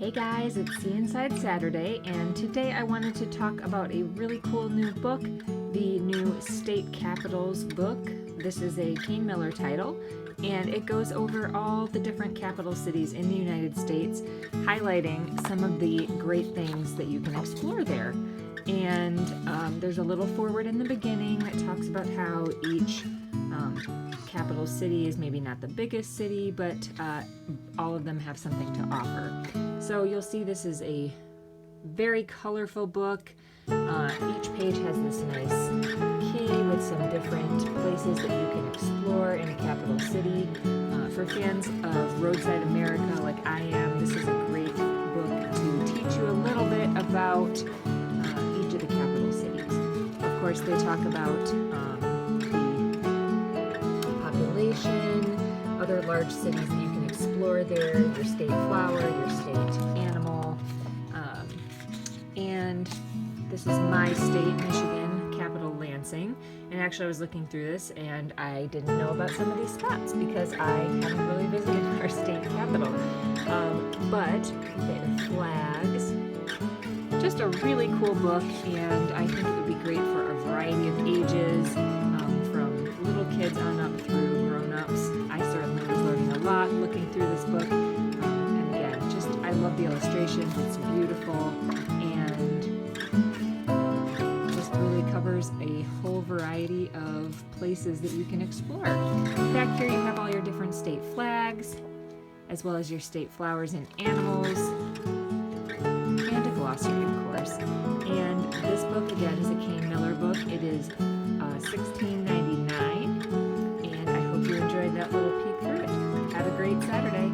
Hey guys, it's See Inside Saturday, and today I wanted to talk about a really cool new book, the new State Capitals book. This is a Kane Miller title, and it goes over all the different capital cities in the United States, highlighting some of the great things that you can explore there. And there's a little foreword in the beginning that talks about how each capital city is maybe not the biggest city, but all of them have something to offer. So you'll see this is a very colorful book. Each page has this nice key with some different places that you can explore in a capital city. For fans of roadside America like I am, this is a great book to teach you a little bit about each of the capital cities. Of course, they talk about the population, other large cities that you can explore there, your state flower, your state animal, and this is my state, Michigan, capital Lansing. And actually I was looking through this and I didn't know about some of these spots because I haven't really visited our state capital. But their flags, just a really cool book, and I think it would be great for a variety of ages, from little kids on up through grown-ups. I certainly was learning a lot looking through this book. And again, I love the illustrations. It's beautiful and just really covers a whole variety of places that you can explore. Back here you have all your different state flags, as well as your state flowers and animals, and a glossary, of course. And this book, again, is a Kane Miller book. It is $16.99, and I hope you enjoyed that little peek through it. Have a great Saturday.